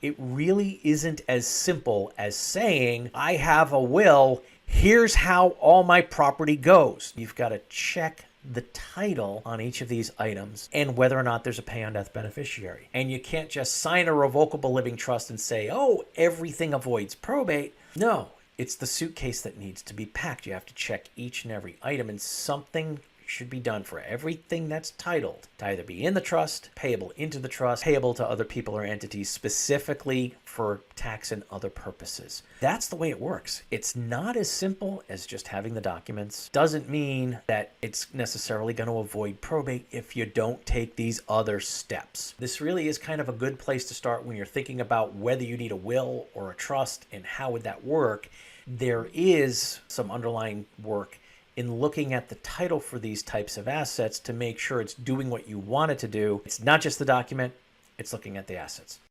It really isn't as simple as saying, I have a will, here's how all my property goes. You've got to check the title on each of these items and whether or not there's a pay on death beneficiary. And you can't just sign a revocable living trust and say, oh, everything avoids probate. No, it's the suitcase that needs to be packed. You have to check each and every item, and something should be done for everything that's titled to either be in the trust, payable into the trust, payable to other people or entities specifically for tax and other purposes. That's the way it works. It's not as simple as just having the documents. Doesn't mean that it's necessarily going to avoid probate if you don't take these other steps. This really is kind of a good place to start when you're thinking about whether you need a will or a trust and how would that work. There is some underlying work in looking at the title for these types of assets to make sure it's doing what you want it to do. It's not just the document, it's looking at the assets.